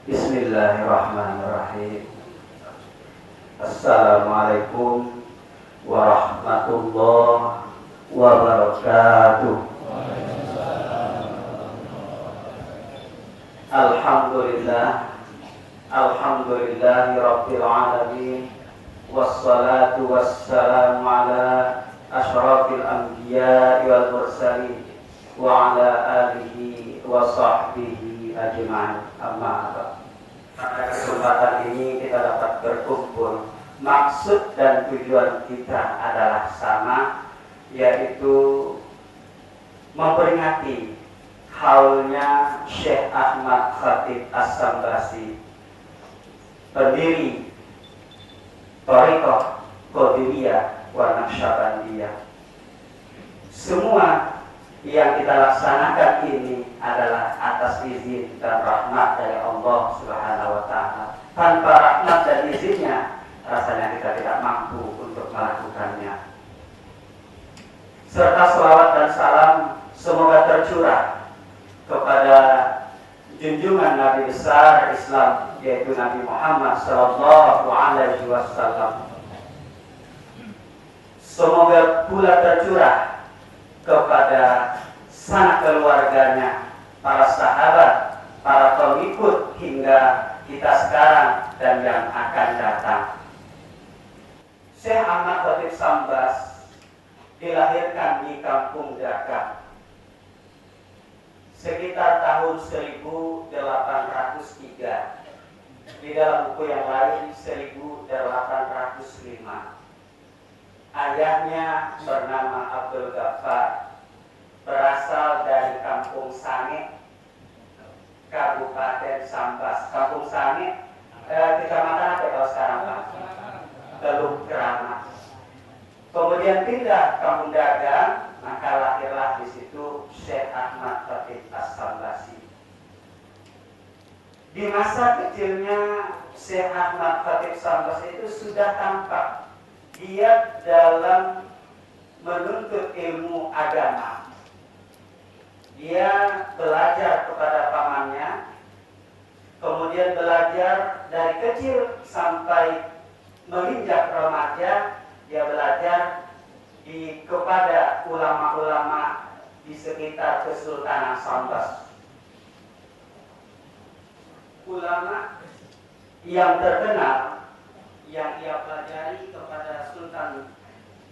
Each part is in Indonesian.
Bismillahirrahmanirrahim. Assalamualaikum warahmatullahi wabarakatuh. Alhamdulillahi rabbil alamin. Wassalatu wassalamu ala asyrafil anbiya'i wal mursalin wa ala alihi wa sahbihi ajma'in. Amma ba'd. Pada kesempatan ini kita dapat berkumpul. Maksud dan tujuan kita adalah sama, yaitu memperingati haulnya Syekh Ahmad Khatib As-Sambasi, pendiri Thariqah Qadiriyah wa Naqsyabandiyah. Semua yang kita laksanakan ini adalah atas izin dan rahmat dari Allah Subhanahu wa Ta'ala. Tanpa rahmat dan izinnya, rasanya kita tidak mampu untuk melakukannya. Serta selawat dan salam semoga tercurah kepada junjungan Nabi besar Islam, yaitu Nabi Muhammad sallallahu alaihi wasallam. Semoga pula tercurah kepada sanak keluarganya, para sahabat, para pengikut hingga kita sekarang dan yang akan datang. Syekh Ahmad Khatib Sambas dilahirkan di Kampung Daka sekitar tahun 1803. Di dalam buku yang lain 1805. Ayahnya bernama Abdul Ghaffar, berasal dari Kampung Sange, Kabupaten Sambas. Kampung Sange, kecamatan apa kalau sekarang Pak? Teluk Keramat. Kemudian pindah Kampung Dagang, maka lahirlah di situ Syekh Ahmad Khatib As-Sambasi. Di masa kecilnya Syekh Ahmad Khatib Sambasi itu sudah tampak giat dalam menuntut ilmu agama. Dia belajar kepada pamannya, kemudian belajar dari kecil sampai menginjak remaja. Dia belajar kepada ulama-ulama di sekitar Kesultanan Sambas. Ulama yang terkenal yang ia pelajari kepada Sultan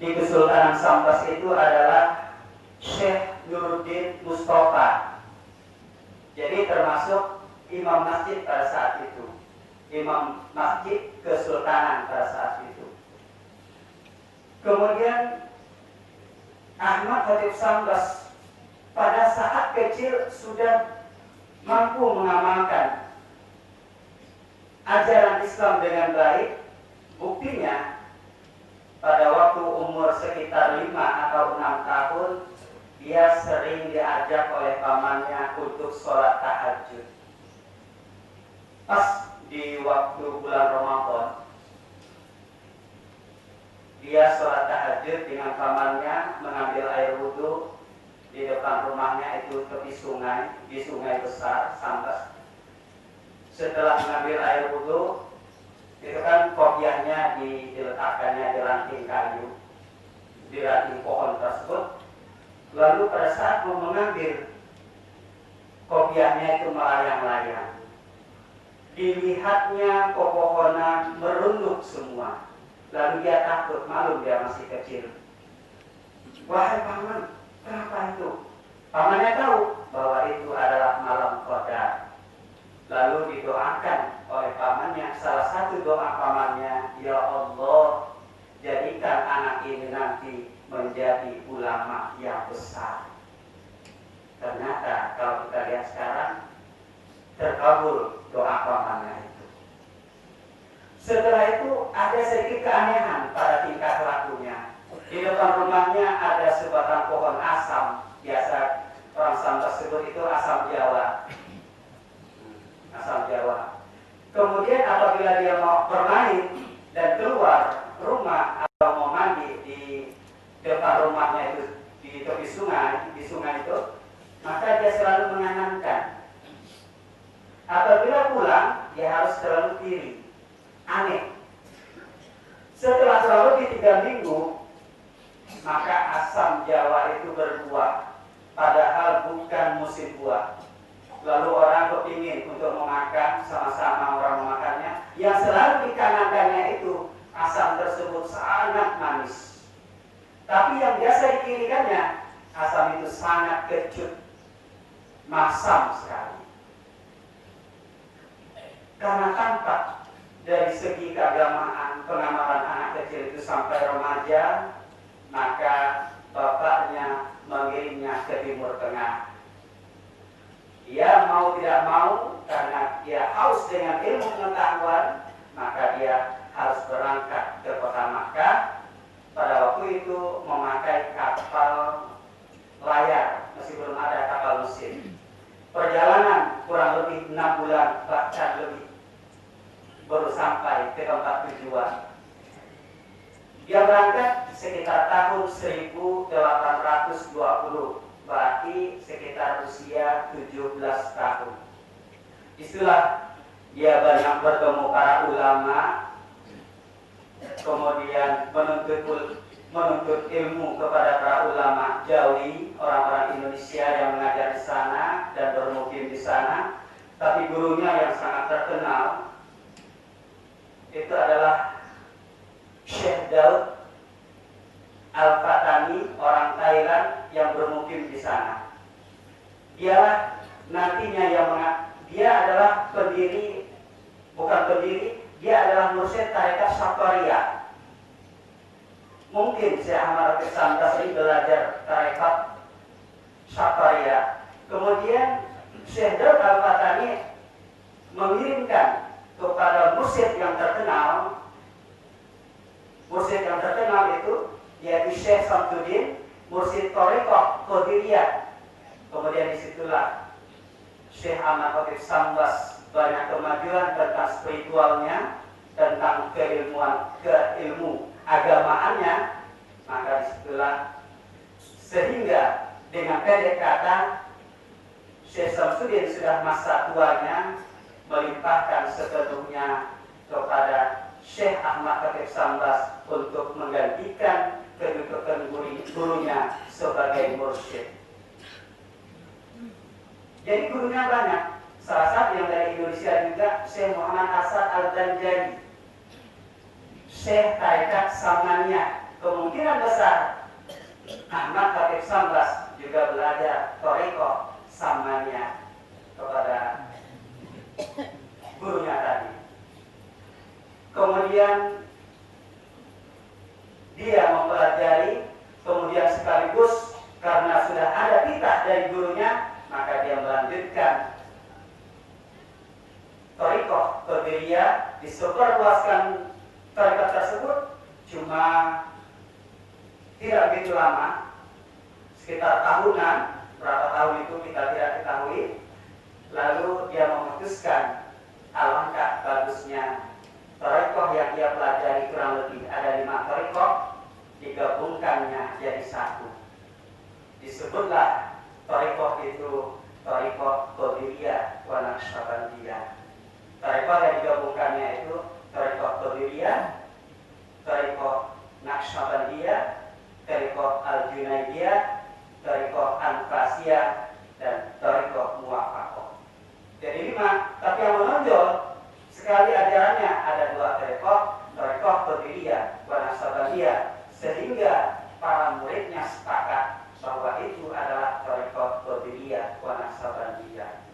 di Kesultanan Sambas itu adalah Syekh Nuruddin Mustafa. Jadi termasuk imam masjid pada saat itu, imam masjid Kesultanan pada saat itu. Kemudian Ahmad Khatib Sambas pada saat kecil sudah mampu mengamalkan ajaran Islam dengan baik. Buktinya pada waktu umur sekitar 5 atau 6 tahun dia sering diajak oleh pamannya untuk sholat tahajud. Pas di waktu bulan Ramadan, dia sholat tahajud dengan pamannya, mengambil air wudhu di depan rumahnya itu tepi sungai, di sungai besar Sambas. Setelah mengambil air wudhu, itu kan kopiahnya diletakkannya di ranting kayu, di ranting pohon tersebut. Lalu pada saat mau mengambil, kopiahnya itu melayang-layang. Dilihatnya pepohonan merunduk semua. Lalu dia takut, malu, dia masih kecil. Wahai paman, kenapa itu? Pamannya tahu bahwa itu adalah malam qadar. Lalu didoakan oleh pamannya. Salah satu doa pamannya, ya Allah, jadikan anak ini nanti menjadi ulama yang besar. Ternyata kalau kita lihat sekarang, terkabul doa pamannya itu. Setelah itu ada sedikit keanehan pada tingkah lakunya. Di depan rumahnya ada sebatang pohon asam. Biasa orang Sambas sebut itu asam Jawa. Asam Jawa. Kemudian apabila dia mau bermain dan keluar rumah atau mau mandi di depan rumahnya itu di tepi sungai, di sungai itu, maka dia selalu menanamkan. Apabila pulang, aneh. Setelah kurang lebih 3 minggu, maka asam Jawa itu berbuah, padahal bukan musim buah. Lalu orang kepingin untuk memakan, sama-sama orang memakannya. Yang selalu dikanankannya itu asam tersebut sangat manis. Tapi yang biasa dikirikannya, asam itu sangat kecut, masam sekali. Karena tampak dari segi keagamaan, pengamalan anak kecil itu sampai remaja, maka bapaknya mengirimnya ke Timur Tengah. Dia mau tidak mau, karena dia haus dengan ilmu pengetahuan, maka dia harus berangkat ke kota Makkah. Pada waktu itu memakai kapal layar, masih belum ada kapal mesin. Perjalanan kurang lebih 6 bulan, bahkan lebih, baru sampai ke tempat tujuan. Dia berangkat sekitar tahun 1820, berarti sekitar usia 17 tahun. Itulah dia banyak bertemu para ulama, kemudian menuntut ilmu kepada para ulama Jawi, orang-orang Indonesia yang mengajar di sana dan bermukim di sana. Tapi gurunya yang sangat terkenal itu adalah Syekh Daud Al-Fatani, orang Thailand yang bermukim di sana. Dialah nantinya dia adalah dia adalah mursyid tarekat Syatwariyah. Mungkin Syekh Ahmad Rafiq Basri belajar tarekat Syatwariyah. Kemudian Syekh Daud Al-Fatani mengirimkan kepada mursyid yang terkenal. Mursyid yang terkenal itu yaitu Syekh Samsudin, mursyid Thariqah Qadiriyah. Kemudian disitulah Syekh Ahmad Khatib Sambas banyak kemajuan tentang spiritualnya, tentang keilmu agamaannya. Maka disitulah sehingga dengan pendek kata Syekh Samsudin sudah masa tuanya melimpahkan sepenuhnya kepada Syekh Ahmad Khatib Sambas untuk menggantikan kedudukan gurunya sebagai mursyid. Jadi gurunya banyak. Salah satu yang dari Indonesia juga Syekh Muhammad Hasan Al-Ganjari, Syekh Tarekat Samaniyah. Kemungkinan besar Ahmad Khatib Sambas juga belajar Thariqah Samaniyah kepada gurunya tadi. Kemudian dia mempelajari, kemudian sekaligus karena sudah ada titah dari gurunya, maka dia melanjutkan Thariqah Qadiriyah, disebarluaskan thariqah tersebut cuma tidak begitu lama, sekitar tahunan, berapa tahun itu kita tidak ketahui. Lalu dia memutuskan alangkah bagusnya thariqah yang dia pelajari, kurang lebih ada 5 thariqah, digabungkannya jadi satu. Disebutlah thariqah itu thariqah Qadiriyah wa Naqsyabandiyah. Thariqah yang digabungkannya itu thariqah Qadiriyah, thariqah Naqsyabandiyah, thariqah Al-Junaidiyah, thariqah Anfasiyah, dan thariqah Muwafaqah. Jadi 5, tapi yang menonjol sekali ajarannya ada 2 thariqah, thariqah Qadiriyah wa Naqsyabandiyah, sehingga para muridnya sepakat bahwa itu adalah thariqah Qadiriyah wa Naqsyabandiyah.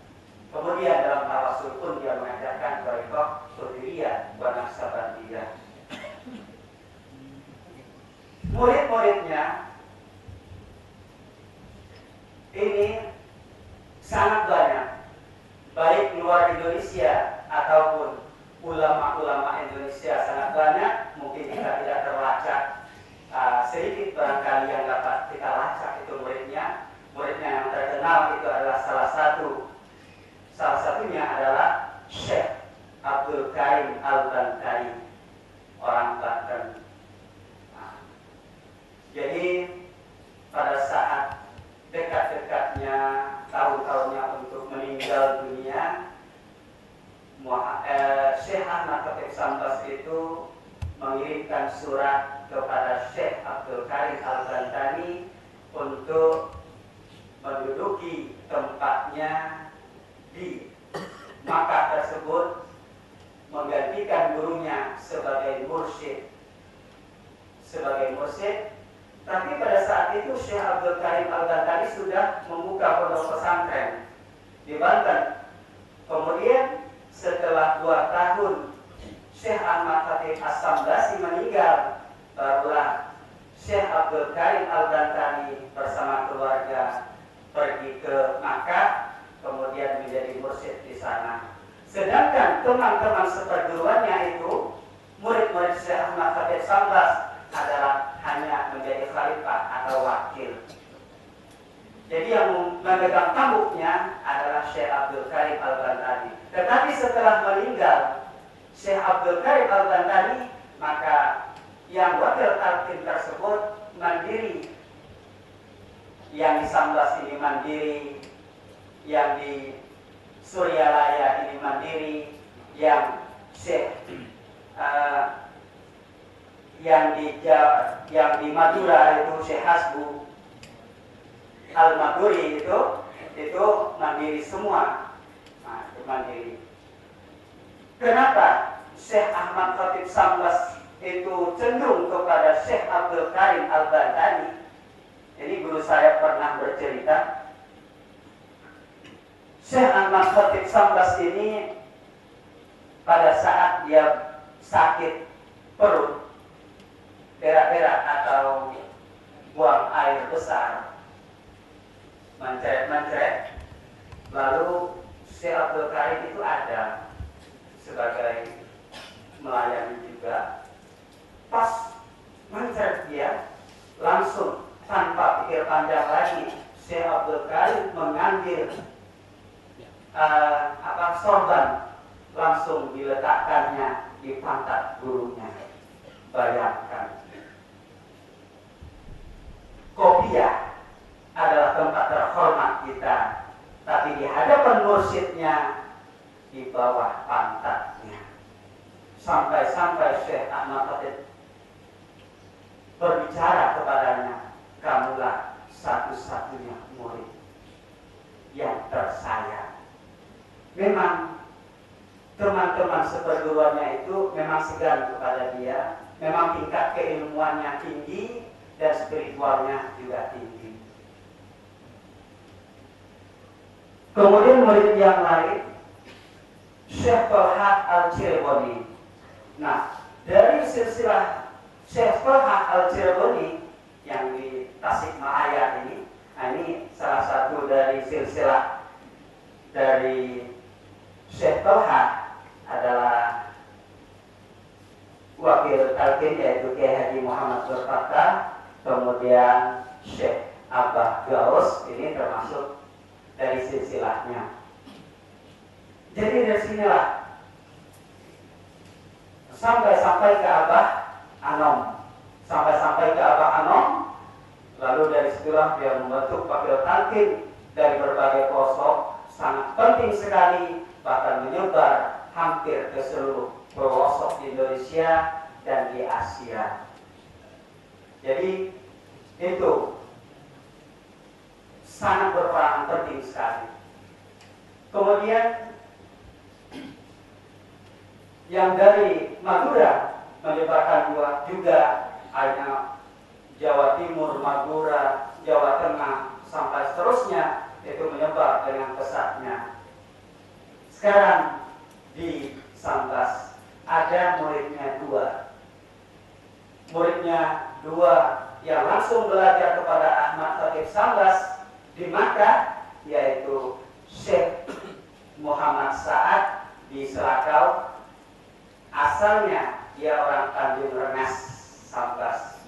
Kemudian dalam tawasul pun dia mengajarkan thariqah Qadiriyah wa Naqsyabandiyah. Murid-muridnya ini sangat banyak, baik luar Indonesia ataupun ulama-ulama Indonesia sangat banyak. Mungkin kita tidak terlacak, sedikit barangkali yang dapat kita lacak itu muridnya. Muridnya yang terkenal itu adalah salah satunya adalah Syekh Abdul Karim Al-Bantari, orang Banten. Jadi pada saat dekat-dekatnya tahun-tahunnya untuk meninggal dunia, Syekh Ahmad Khatib Sambas itu mengirimkan surat kepada Syekh Abdul Karim Al-Bantani untuk menduduki tempatnya di Makkah tersebut, menggantikan gurunya sebagai mursyid. Tapi pada saat itu Syekh Abdul Karim Al-Bantani sudah membuka pondok pesantren di Banten. Kemudian setelah 2 tahun Syekh Ahmad Khatib As-Sambasi meninggal, barulah Syekh Abdul Karim Al-Bantani bersama keluarga pergi ke Makkah, kemudian menjadi mursyid di sana. Sedangkan teman-teman seperguruannya itu, murid-murid Syekh Ahmad Khatib Sambas, adalah hanya menjadi khalifah atau wakil. Jadi yang memegang tampuknya adalah Syekh Abdul Karim Al-Bantani. Tetapi setelah meninggal Syekh Abdul Karim Al-Bantani, maka yang wakil talqin tersebut mandiri. Yang di Sambas ini mandiri, yang di Suryalaya ini mandiri, yang Syekh yang di Madura itu Syekh Hasbu Al-Maduri itu mandiri semua. Nah, itu mandiri. Kenapa Syekh Ahmad Khatib Sambas itu cenderung kepada Syekh Abdul Karim Al-Bantani? Jadi guru saya pernah bercerita, Syekh Ahmad Khatib Sambas ini pada saat dia sakit perut, berak-berak atau buang air besar, mencret-mencret, lalu Syekh Abdul Karim itu ada sebagai melayani juga. Pas mencret dia, langsung tanpa pikir panjang lagi Syekh Abdul Karim mengambil sorban, langsung diletakkannya di pantat gurunya. Bayangkan, Kopiah adalah tempat terhormat kita, tapi di hadapan mursyidnya di bawah pantatnya. Sampai-sampai Syekh Ahmad Khatib berbicara kepadanya, kamulah satu-satunya murid yang tersayang. Memang teman-teman seperguruannya itu memang segan kepada dia, memang tingkat keilmuannya tinggi dan spiritualnya juga tinggi. Kemudian murid yang lain, Syekh Tolha Al-Cireboni. Nah, dari silsilah Syekh Tolha Al-Cireboni yang di Tasikmalaya ini, ini salah satu dari silsilah dari Syekh Tolha adalah wakil talqin, yaitu Kiai Haji Muhammad Fattah, kemudian Syekh Abah Gaus, ini termasuk dari silsilahnya. Jadi dari sinilah sampai ke Abah Anom, lalu dari situlah dia membentuk wakil talqin dari berbagai pelosok, sangat penting sekali, bahkan menyebar hampir ke seluruh pelosok di Indonesia dan di Asia. Jadi itu sangat berperan penting sekali. Kemudian yang dari Madura menyebarkan juga hanya Jawa Timur, Madura, Jawa Tengah, sampai seterusnya, itu menyebar dengan pesatnya. Sekarang di Sambas ada muridnya dua yang langsung belajar kepada Ahmad Khatib Sambas di Makkah, yaitu Syekh Muhammad Sa'ad di Selakau. Asalnya dia orang Tanjung Rengas, Sambas.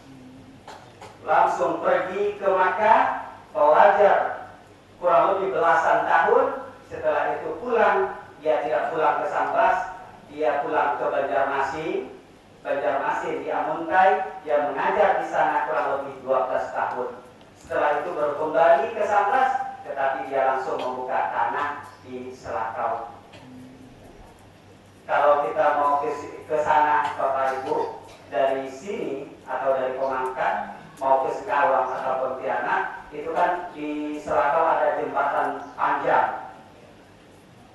Langsung pergi ke Makkah, belajar kurang lebih belasan tahun. Setelah itu pulang, dia tidak pulang ke Sambas, dia pulang ke Banjarmasin di Amuntai, dia mengajar di sana kurang lebih 12 tahun. Setelah itu baru kembali ke Sambas, tetapi dia langsung membuka tanah di Selakau. Kalau kita mau ke sana Bapak Ibu, dari sini atau dari Pemangkat mau ke Singkawang atau Pontianak, itu kan di Selakau ada jembatan panjang.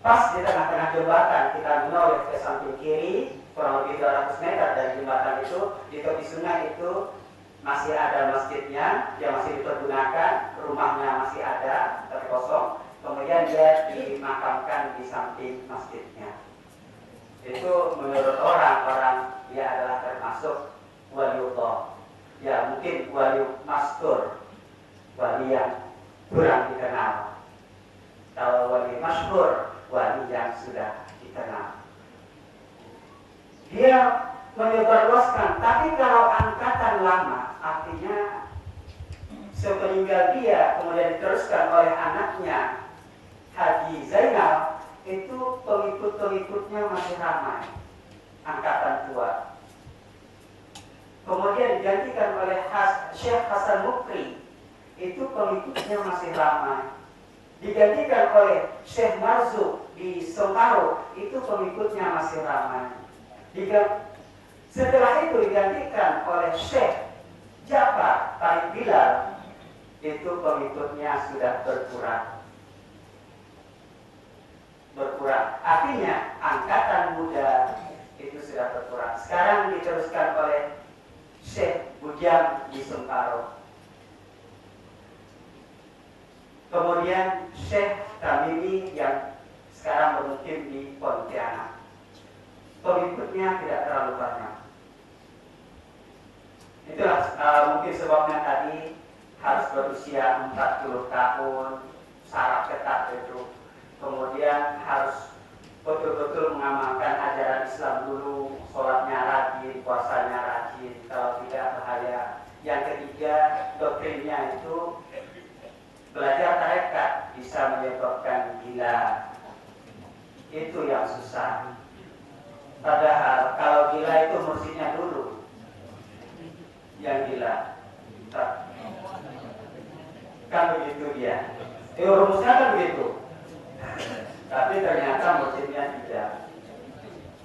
Pas di tengah-tengah jembatan kita menoleh ke samping kiri kurang lebih 200 meter dari jembatan itu, di tepi sungai itu masih ada masjidnya, yang masih dipergunakan, rumahnya masih ada tapi kosong. Kemudian dia dimakamkan di samping masjidnya. Itu menurut orang-orang dia adalah termasuk waliullah. Ya mungkin wali mastur, wali yang kurang dikenal. Kalau wali masyhur, wali yang sudah dikenal. Dia menyebarluaskan, tapi kalau angkatan lama, artinya sepeninggal dia kemudian diteruskan oleh anaknya Haji Zainal, itu pengikut-pengikutnya masih ramai, angkatan tua. Kemudian digantikan oleh Syekh Hasan Mukri, itu pengikutnya masih ramai. Digantikan oleh Syekh Marzuq di Semparo, itu pengikutnya masih ramai. Setelah itu digantikan oleh Syekh Ja'far Tarik Bilal, itu pengikutnya sudah berkurang. Artinya angkatan muda itu sudah berkurang. Sekarang diteruskan oleh Syekh Bujang di Semparo. Kemudian Syekh Tamimi yang sekarang bermukim di Pontianak. Pengikutnya tidak terlalu banyak. Itulah mungkin sebabnya tadi harus berusia 40 tahun, syarat ketat itu. Kemudian harus betul-betul mengamalkan ajaran Islam dulu, sholatnya rajin, puasanya rajin, kalau tidak bahaya. Yang ketiga, doktrinnya itu belajar tarekat bisa menyebabkan gila. Itu yang susah. Padahal kalau gila itu mursyidnya dulu yang gila. Kan begitu dia. Rumusnya kan begitu. Tapi ternyata mursyidnya tidak.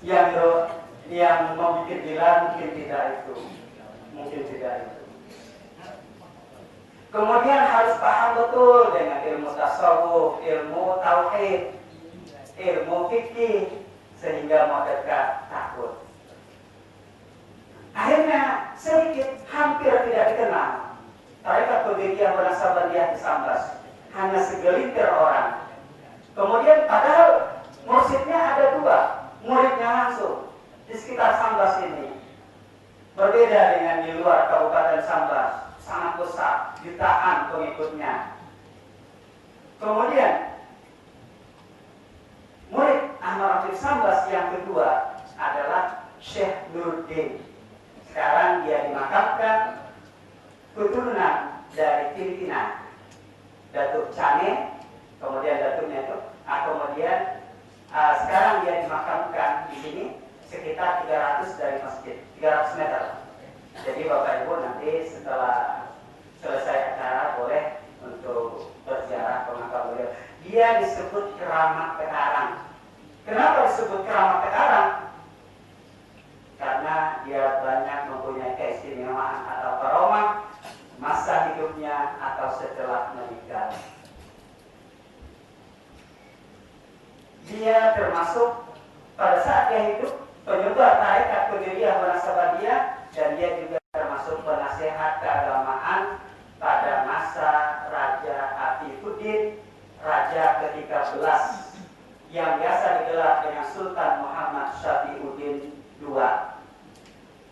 Yang membuat gila mungkin tidak itu. Kemudian harus paham betul dengan ilmu tasawuf, ilmu tauhid, ilmu fikih, sehingga mau dekat takut. Akhirnya sedikit hampir tidak dikenal. Tarekat Qadiriyah Wanasabandiyah di Sambas, hanya segelintir orang. Kemudian padahal mursyidnya ada 2, muridnya langsung di sekitar Sambas ini. Berbeda dengan di luar Kabupaten Sambas, sangat besar, jutaan pengikutnya. Kemudian murid Ahmad Rafiq Sambas yang kedua adalah Syekh Nurdin. Sekarang dia dimakamkan keturunan dari Filipina, Datuk Cane, kemudian datuknya itu, kemudian sekarang dia dimakamkan di sini sekitar 300 dari masjid, 300 meter. Jadi Bapak Ibu nanti setelah selesai acara boleh untuk berziarah ke makam beliau. Dia disebut keramat Tekarang. Kenapa disebut keramat Tekarang? Karena dia banyak mempunyai keistimewaan atau karomah masa hidupnya atau setelah meninggal. Dia termasuk pada saat dia hidup penyebar tarekat Qadiriyah Wanasabandiyah, dan dia juga termasuk penasehat keagamaan pada masa Raja Atifuddin, Raja ke-13 yang biasa digelar dengan Sultan Muhammad Syafiuddin II.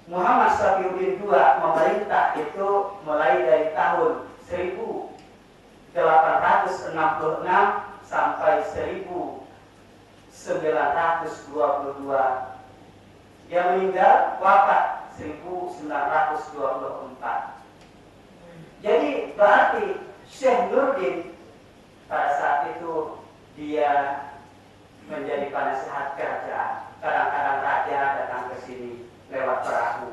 Muhammad Syafiuddin II memerintah itu mulai dari tahun 1866 sampai 1922. Dia meninggal wafat 1924. Jadi berarti Syekh Nurdin pada saat itu dia menjadi penasehat kerajaan. Kadang-kadang raja datang ke sini lewat perahu.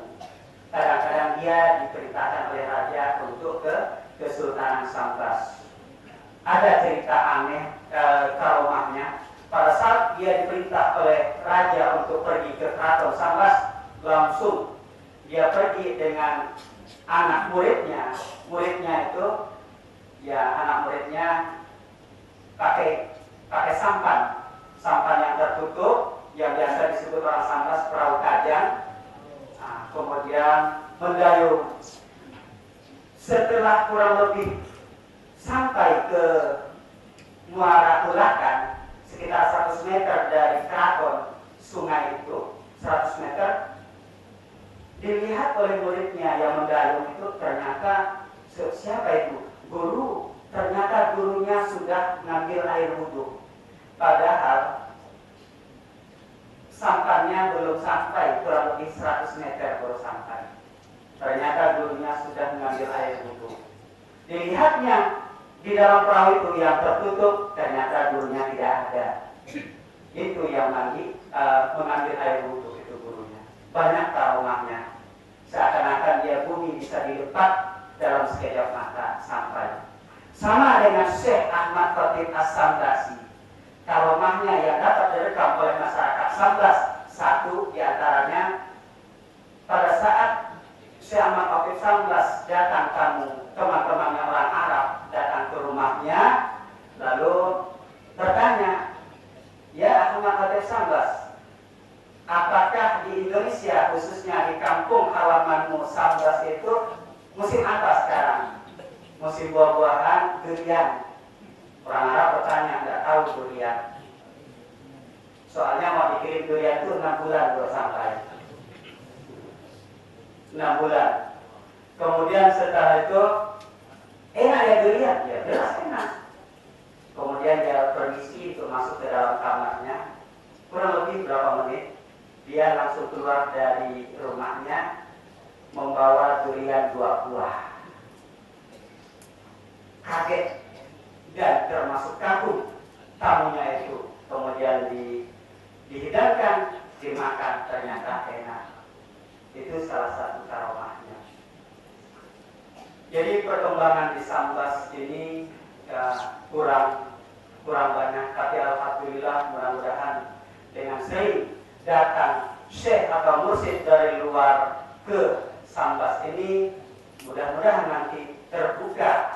Kadang-kadang dia diperintahkan oleh raja untuk ke Kesultanan Sambas. Ada cerita aneh karomahnya. Pada saat saat dia diperintah oleh raja untuk pergi ke keraton Sambas, langsung dia pergi dengan anak muridnya. Muridnya itu, ya anak muridnya pakai sampan yang tertutup, yang biasa disebut orang Sambas perahu kajang. Nah, kemudian mendayung. Setelah kurang lebih sampai ke Muara Ulakan, sekitar 100 meter dari keraton sungai itu, 100 meter, dilihat oleh muridnya yang mendayung itu, ternyata siapa itu? Guru. Ternyata gurunya sudah ngambil air wudhu. Padahal sampannya belum sampai, kurang lebih 100 meter baru sampai. Ternyata gurunya sudah mengambil air wudhu. Dilihatnya di dalam perahu itu yang tertutup, ternyata gurunya tidak ada. Itu yang mengambil air wudhu, itu gurunya. Banyak traumanya. Seakan-akan dia bumi bisa dilepas dalam sekejap mata sampai. Sama dengan Syekh Ahmad Khatib As-Sambasi. Karomahnya yang dapat direkam oleh masyarakat Sambas, satu diantaranya pada saat Syekh Ahmad Khatib Sambas datang teman-temannya orang Arab datang ke rumahnya, lalu bertanya, ya Ahmad Khatib Sambas, apakah di Indonesia, khususnya di kampung halamanmu Sambas itu musim apa sekarang? Musim buah-buahan, durian. Orang Arab bertanya, nggak tahu durian. Soalnya mau dikirim durian itu 6 bulan baru sampai. 6 bulan. Kemudian setelah itu, enak ya durian? Ya jelas enak. Kemudian dia permisi untuk masuk ke dalam kamarnya. Kurang lebih berapa menit, dia langsung keluar dari rumahnya membawa durian 2 buah. Kaget dan termasuk kagum tamunya itu. Kemudian dihidangkan, dimakan, ternyata enak. Itu salah satu karomahnya. Jadi perkembangan di Sambas ini kurang banyak, tapi alhamdulillah mudah-mudahan dengan sering datang syekh atau mursyid dari luar ke Sambas ini, mudah-mudahan nanti terbuka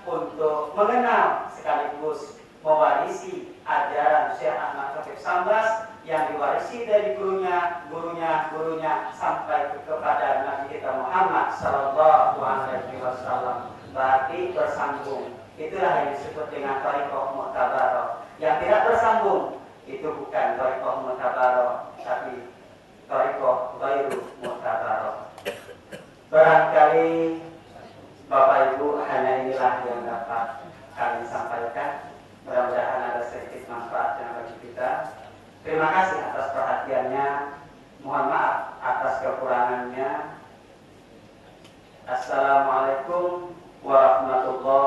untuk mengenal sekaligus mewarisi ajaran Syekh Ahmad Khatib Sambas yang diwarisi dari gurunya sampai kepada Nabi kita Muhammad Sallallahu Alaihi Wasallam. Berarti bersambung. Itulah yang disebut dengan thariqah mu'tabarah. Yang tidak bersambung itu bukan thariqah mu'tabarah, tapi thariqah ghairu mu'tabarah. Barangkali Bapak Ibu, hanya inilah yang dapat kami sampaikan. Mudah-mudahan ada sedikit manfaatnya bagi kita. Terima kasih atas perhatiannya. Mohon maaf atas kekurangannya. Assalamualaikum warahmatullahi